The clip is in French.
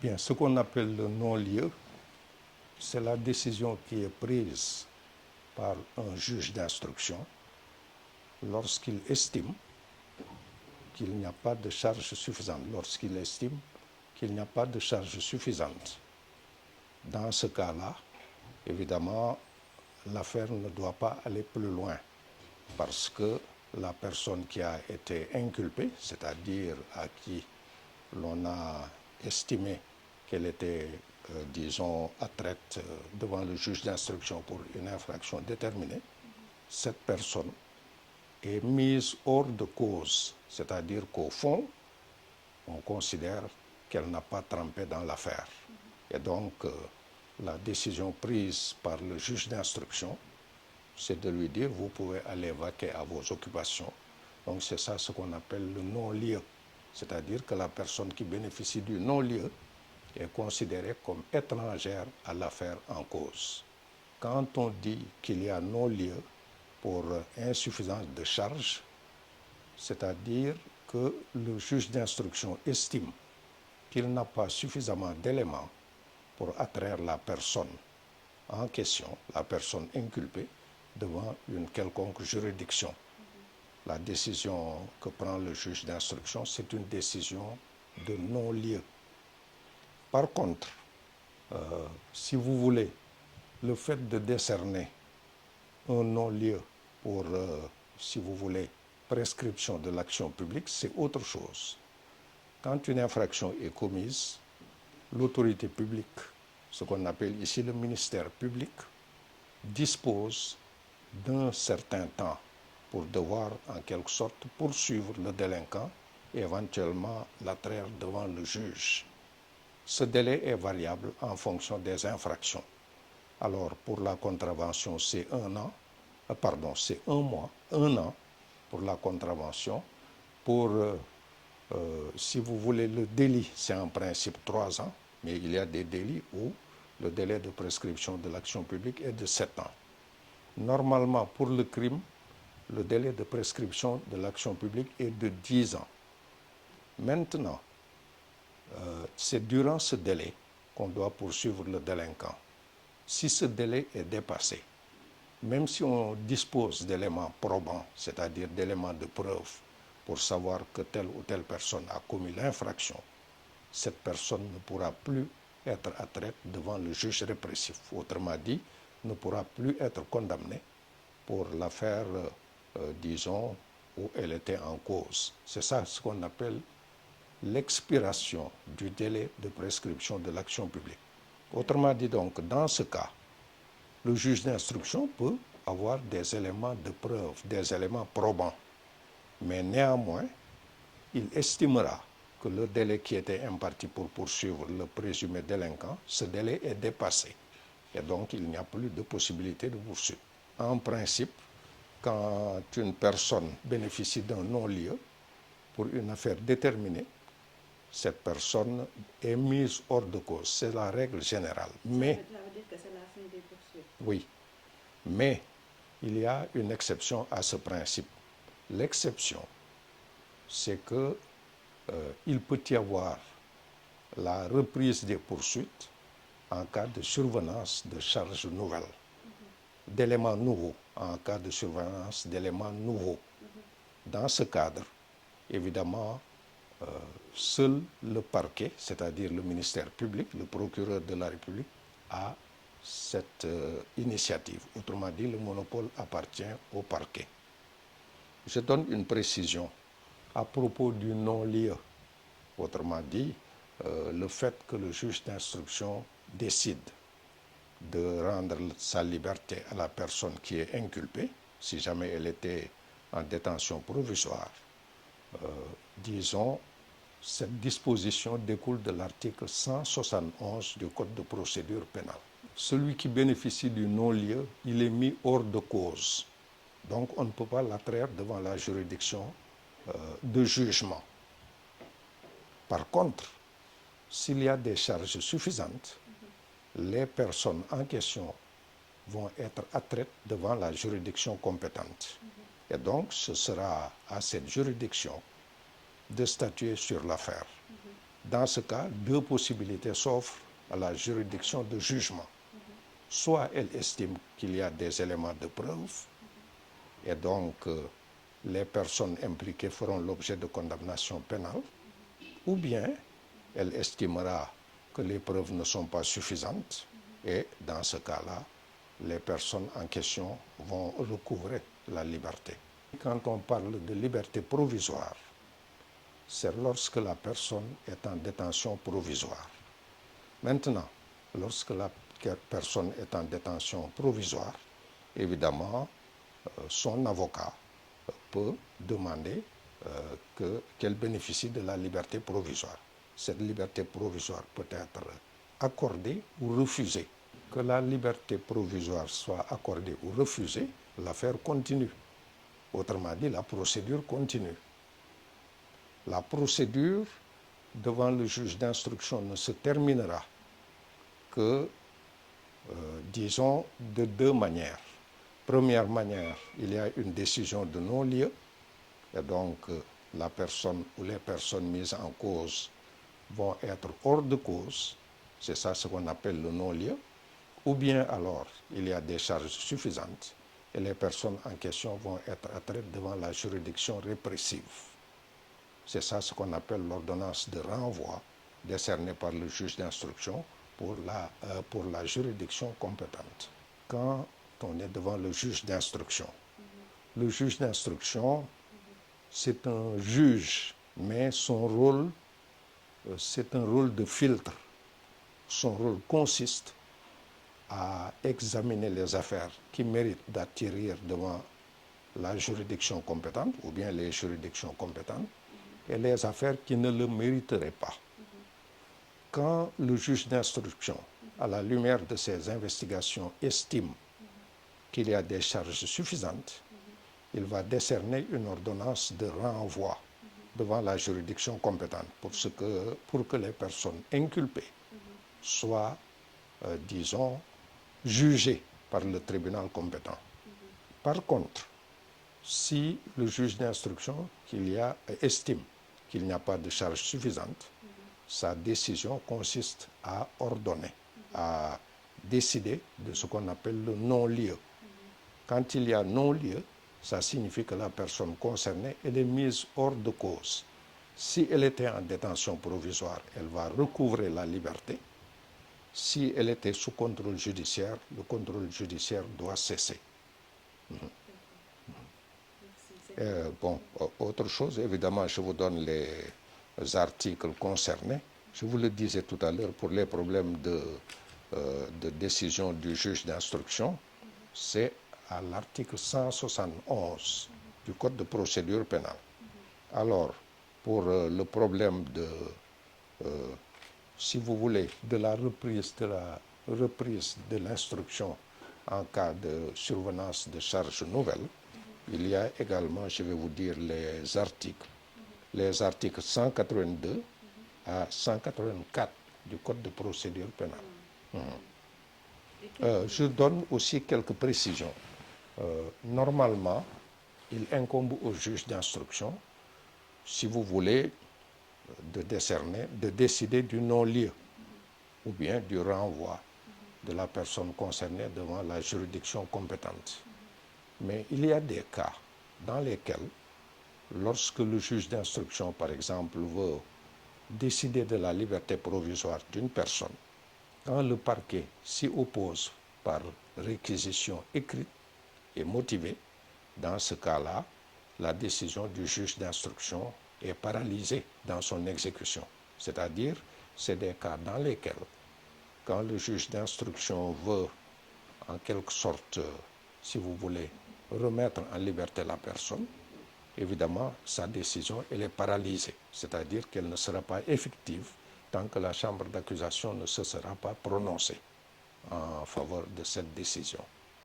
Bien, ce qu'on appelle le non-lieu, c'est la décision qui est prise par un juge d'instruction lorsqu'il estime qu'il n'y a pas de charge suffisante, lorsqu'il estime qu'il n'y a pas de charge suffisante. Dans ce cas-là, évidemment, l'affaire ne doit pas aller plus loin parce que la personne qui a été inculpée, c'est-à-dire à qui l'on a estimé qu'elle était, disons, attraite devant le juge d'instruction pour une infraction déterminée, cette personne est mise hors de cause, c'est-à-dire qu'au fond, on considère qu'elle n'a pas trempé dans l'affaire. Et donc, la décision prise par le juge d'instruction, c'est de lui dire, vous pouvez aller vaquer à vos occupations. Donc, c'est ça ce qu'on appelle le non-lieu. C'est-à-dire que la personne qui bénéficie du non-lieu est considérée comme étrangère à l'affaire en cause. Quand on dit qu'il y a non-lieu pour insuffisance de charge, c'est-à-dire que le juge d'instruction estime qu'il n'a pas suffisamment d'éléments pour attraire la personne en question, la personne inculpée, devant une quelconque juridiction. La décision que prend le juge d'instruction, c'est une décision de non-lieu. Par contre, si vous voulez, le fait de décerner un non-lieu pour, si vous voulez, prescription de l'action publique, c'est autre chose. Quand une infraction est commise, l'autorité publique, ce qu'on appelle ici le ministère public, dispose d'un certain temps pour devoir, en quelque sorte, poursuivre le délinquant et éventuellement l'attraire devant le juge. Ce délai est variable en fonction des infractions. Alors, pour la contravention, c'est c'est un mois, un an pour la contravention. Pour, si vous voulez, le délit, c'est en principe 3 ans, mais il y a des délits où le délai de prescription de l'action publique est de 7 ans. Normalement, pour le crime, le délai de prescription de l'action publique est de 10 ans. Maintenant, c'est durant ce délai qu'on doit poursuivre le délinquant. Si ce délai est dépassé, même si on dispose d'éléments probants, c'est-à-dire d'éléments de preuve, pour savoir que telle ou telle personne a commis l'infraction, cette personne ne pourra plus être attraite devant le juge répressif. Autrement dit, ne pourra plus être condamnée pour l'affaire, disons, où elle était en cause. C'est ça ce qu'on appelle l'expiration du délai de prescription de l'action publique. Autrement dit donc, dans ce cas, le juge d'instruction peut avoir des éléments de preuve, des éléments probants. Mais néanmoins, il estimera que le délai qui était imparti pour poursuivre le présumé délinquant, ce délai est dépassé. Et donc, il n'y a plus de possibilité de poursuite. En principe, quand une personne bénéficie d'un non-lieu pour une affaire déterminée, cette personne est mise hors de cause. C'est la règle générale. Mais, ça veut dire que c'est la fin des poursuites. oui, mais il y a une exception à ce principe. L'exception, c'est que il peut y avoir la reprise des poursuites en cas de survenance de charges nouvelles, d'éléments nouveaux, en cas de survenance d'éléments nouveaux. Dans ce cadre, évidemment, seul le parquet, c'est-à-dire le ministère public, le procureur de la République, a cette initiative. Autrement dit, le monopole appartient au parquet. Je donne une précision à propos du non-lieu. Autrement dit, le fait que le juge d'instruction décide de rendre sa liberté à la personne qui est inculpée, si jamais elle était en détention provisoire, disons, cette disposition découle de l'article 171 du Code de procédure pénale. Celui qui bénéficie du non-lieu, il est mis hors de cause. Donc, on ne peut pas l'attraire devant la juridiction de jugement. Par contre, s'il y a des charges suffisantes, les personnes en question vont être attraites devant la juridiction compétente. Et donc, ce sera à cette juridiction de statuer sur l'affaire. Dans ce cas, deux possibilités s'offrent à la juridiction de jugement. Soit elle estime qu'il y a des éléments de preuve, et donc les personnes impliquées feront l'objet de condamnation pénale, ou bien elle estimera que les preuves ne sont pas suffisantes, et dans ce cas-là, les personnes en question vont recouvrer la liberté. Quand on parle de liberté provisoire, c'est lorsque la personne est en détention provisoire. Maintenant, lorsque la personne est en détention provisoire, évidemment, son avocat peut demander qu'elle bénéficie de la liberté provisoire. Cette liberté provisoire peut être accordée ou refusée. Que la liberté provisoire soit accordée ou refusée, l'affaire continue. Autrement dit, la procédure continue. La procédure devant le juge d'instruction ne se terminera que, disons, de deux manières. Première manière, il y a une décision de non-lieu, et donc la personne ou les personnes mises en cause vont être hors de cause, c'est ça ce qu'on appelle le non-lieu, ou bien alors il y a des charges suffisantes et les personnes en question vont être attraites devant la juridiction répressive. C'est ça ce qu'on appelle l'ordonnance de renvoi décernée par le juge d'instruction pour la juridiction compétente. Quand on est devant le juge d'instruction, le juge d'instruction, c'est un juge, mais son rôle, c'est un rôle de filtre. Son rôle consiste à examiner les affaires qui méritent d'atterrir devant la juridiction compétente ou bien les juridictions compétentes et les affaires qui ne le mériteraient pas. Quand le juge d'instruction, à la lumière de ses investigations, estime qu'il y a des charges suffisantes, il va décerner une ordonnance de renvoi devant la juridiction compétente pour que les personnes inculpées soient, disons, jugées par le tribunal compétent. Par contre, si le juge d'instruction estime qu'il n'y a pas de charge suffisante, sa décision consiste à ordonner, à décider de ce qu'on appelle le non-lieu. Quand il y a non-lieu, ça signifie que la personne concernée elle est mise hors de cause. Si elle était en détention provisoire, elle va recouvrer la liberté. Si elle était sous contrôle judiciaire, le contrôle judiciaire doit cesser. Autre chose, évidemment, je vous donne les articles concernés. Je vous le disais tout à l'heure, pour les problèmes de décision du juge d'instruction, c'est à l'article 171 du Code de procédure pénale. Alors, pour le problème si vous voulez, de la reprise de l'instruction en cas de survenance de charges nouvelles, il y a également, je vais vous dire, les articles 182 à 184 du Code de procédure pénale. Je donne aussi quelques précisions. Normalement, il incombe au juge d'instruction, si vous voulez, de décider du non-lieu ou bien du renvoi de la personne concernée devant la juridiction compétente. Mais il y a des cas dans lesquels, lorsque le juge d'instruction, par exemple, veut décider de la liberté provisoire d'une personne, quand le parquet s'y oppose par réquisition écrite et motivée, dans ce cas-là, la décision du juge d'instruction est paralysée dans son exécution. C'est-à-dire, c'est des cas dans lesquels, quand le juge d'instruction veut, en quelque sorte, si vous voulez, remettre en liberté la personne, évidemment, sa décision, elle est paralysée. C'est-à-dire qu'elle ne sera pas effective tant que la chambre d'accusation ne se sera pas prononcée en faveur de cette décision.